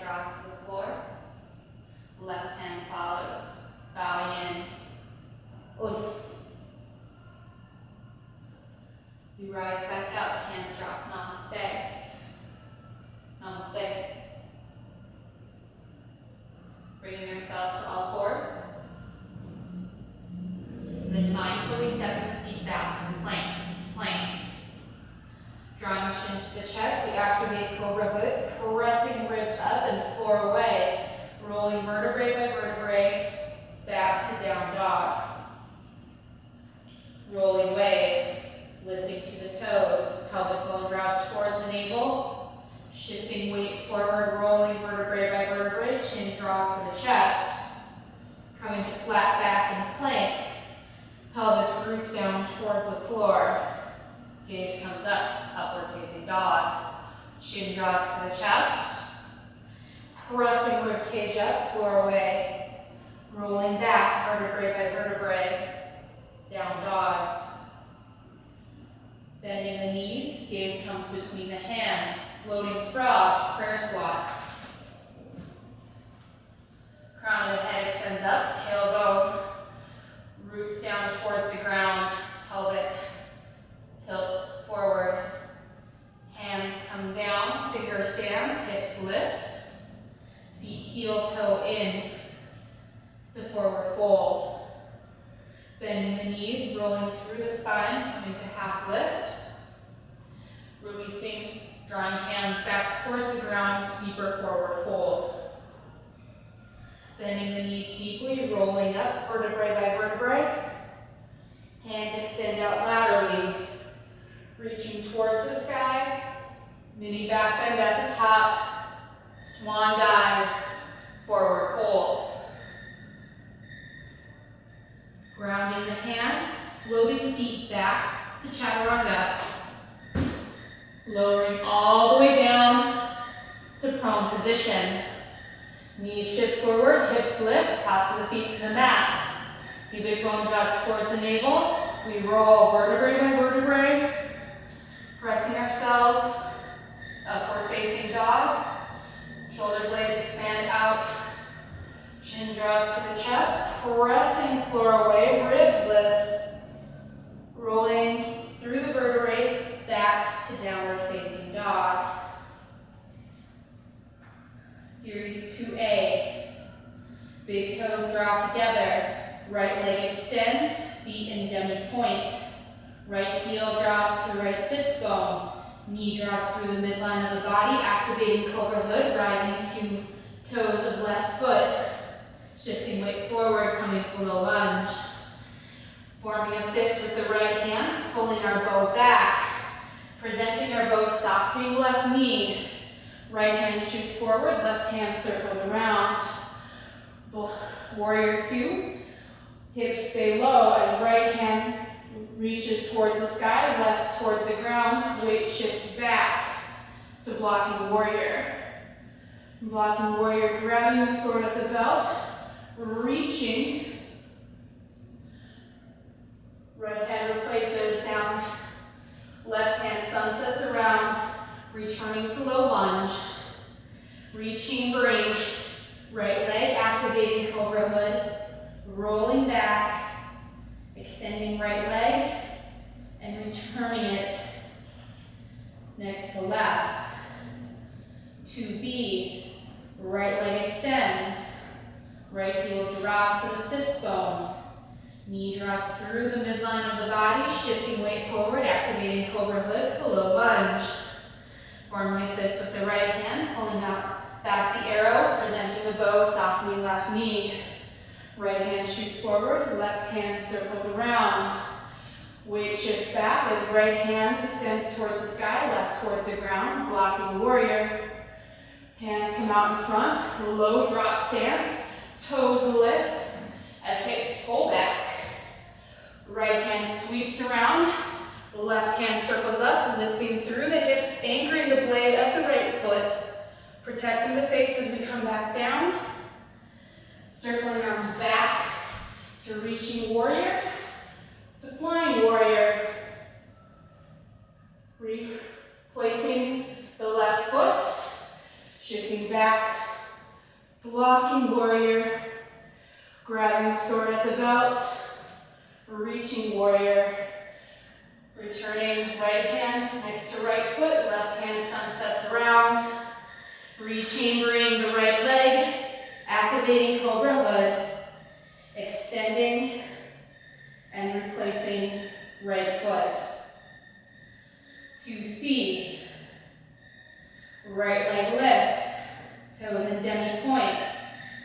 draws to the floor. Left hand follows, bowing in. Us. You rise back up, hands drop to namaste. Namaste. Bringing yourselves to all fours. Then mindfully stepping the feet back from plank to plank. Drawing chin to the chest, we activate cobra hood, pressing ribs up and floor away. Rolling vertebrae by vertebrae, back to down dog. Rolling wave, lifting to the toes, pelvic bone draws towards the navel. Shifting weight forward, rolling vertebrae by vertebrae, chin draws to the chest. Coming to flat back and plank. Pelvis roots down towards the floor. Gaze comes up, upward facing dog. Chin draws to the chest. Pressing rib cage up, floor away. Rolling back, vertebrae by vertebrae. Down dog. Bending the knees, gaze comes between the hands. Floating frog to prayer squat. Crown of the head extends up, tailbone. Roots down towards the ground, pelvic tilts forward. Hands come down, fingers stand, hips lift. Feet heel toe in to forward fold. Bending the knees, rolling through the spine, coming to half lift. Releasing, drawing hands back towards the ground, deeper forward fold. Bending the knees deeply, rolling up, vertebrae by vertebrae. Hands extend out laterally, reaching towards the sky. Mini back bend at the top. Swan dive, forward fold. Grounding the hands, floating feet back to chaturanga. Lowering all the way down to prone position. Knees shift forward, hips lift, tops of the feet to the mat. Pubic bone draws towards the navel. We roll vertebrae by vertebrae, pressing ourselves, upward facing dog. Shoulder blades expand out, chin draws to the chest, pressing floor away, ribs lift, rolling through the vertebrae, back to downward facing dog. Series 2A. Big toes draw together. Right leg extends, feet in demi-point. Right heel draws to right sits bone. Knee draws through the midline of the body, activating cobra hood, rising to toes of left foot. Shifting weight forward, coming to low lunge. Forming a fist with the right hand, pulling our bow back. Presenting our bow, softening left knee. Right hand shoots forward, left hand circles around. Warrior 2. Hips stay low as right hand reaches towards the sky, left towards the ground. Weight shifts back to blocking warrior. Blocking warrior, grabbing the sword at the belt, reaching. Right hand replaces down. Left hand sunsets around, returning to low lunge. Reaching, bring. Right leg activating cobra hood. Rolling back, extending right leg, and returning it next to left. 2B, right leg extends, right heel draws to the sits bone. Knee draws through the midline of the body, shifting weight forward, activating cobra hood to low lunge. Forming a fist with the right hand, pulling out back the arrow, presenting the bow, softening left knee. Right hand shoots forward, left hand circles around. Weight shifts back as right hand extends towards the sky, left towards the ground, blocking warrior. Hands come out in front, low drop stance, toes lift as hips pull back. Right hand sweeps around, left hand circles up, lifting through the hips, anchoring the blade of the right foot, protecting the face as we come back down. Circling arms back to reaching warrior, to flying warrior. Replacing the left foot, shifting back blocking warrior, grabbing the sword at the belt, reaching warrior, returning right hand next to right foot, left hand sunsets around, rechambering the right leg, activating cobra hood, extending and replacing right foot. To C, right leg lifts, toes in demi-point,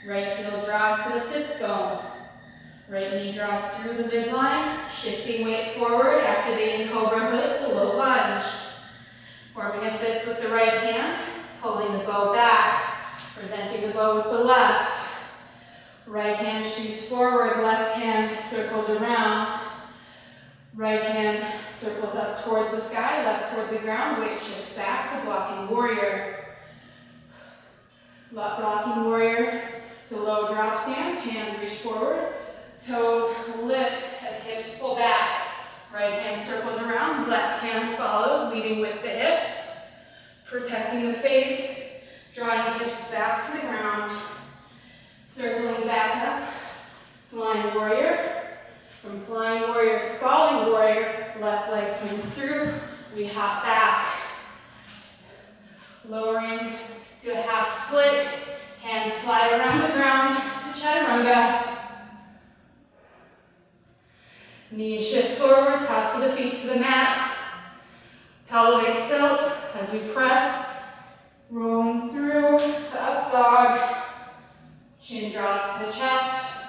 right heel draws to the sits bone, right knee draws through the midline, shifting weight forward, activating cobra hood to low lunge. Forming a fist with the right hand, pulling the bow back, presenting the bow with the left. Right hand shoots forward, left hand circles around. Right hand circles up towards the sky, left towards the ground, weight shifts back to blocking warrior. Blocking warrior to low drop stance, hands reach forward, toes lift as hips pull back. Right hand circles around, left hand follows, leading with the hips, protecting the face, drawing hips back to the ground, circling back up, flying warrior. From flying warrior to falling warrior, left leg swings through, we hop back. Lowering to a half split, hands slide around the ground to chaturanga. Knees shift forward, tops of the feet to the mat. Pelvic tilt as we press, rolling through to up dog. Chin draws to the chest,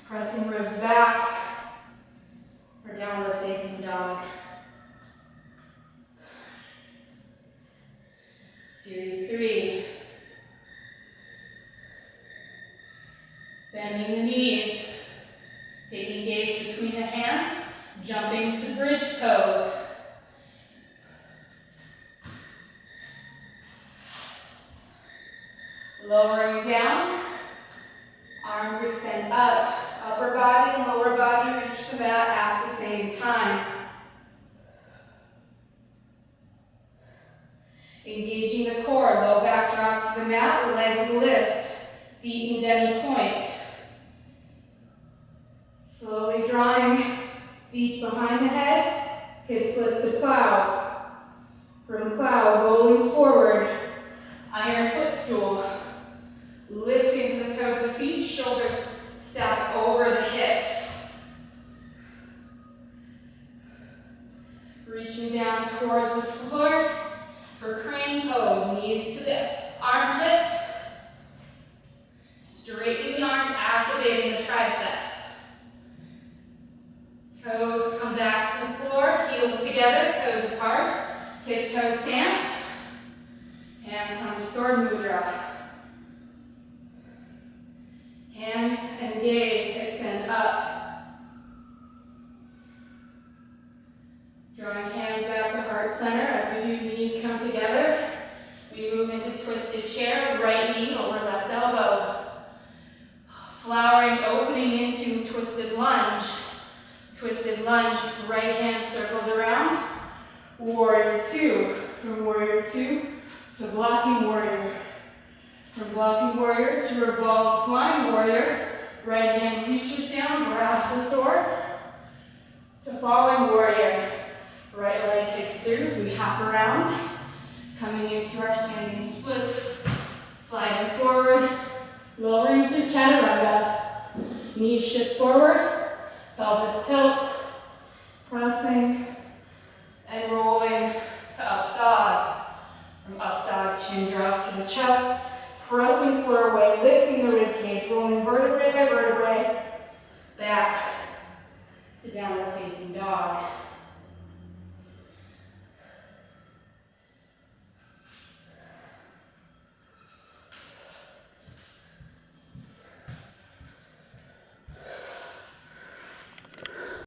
pressing ribs back for downward facing dog. Series 3. Bending the knees, taking gaze between the hands, jumping to bridge pose. Lowering down, arms extend up, upper body and lower body reach the mat at the same time. Engaging the core, low back draws to the mat, legs lift, feet in demi-point. Slowly drawing feet behind the head, hips lift to plow. From plow, rolling forward, iron footstool. Lifting to the toes of the feet, shoulders stack over the hips. Reaching down towards the floor for crane pose, knees to the armpits. Straightening the arms, activating the triceps. Toes come back to the floor, heels together, toes apart. Tiptoe stance. Hands come to sword mudra. Hands and gaze extend up. Drawing hands back to heart center as we do knees come together. We move into twisted chair, right knee over left elbow. Flowering, opening into twisted lunge. Twisted lunge, right hand circles around. Warrior 2. From warrior 2 to blocking warrior. From blocking warrior to revolved flying warrior, right hand reaches down, grabs the sword, to falling warrior. Right leg kicks through as we hop around, coming into our standing splits, sliding forward, lowering through chaturanga. Knees shift forward, pelvis tilts, pressing and rolling to up dog. From up dog, chin draws to the chest, pressing floor away, lifting the rib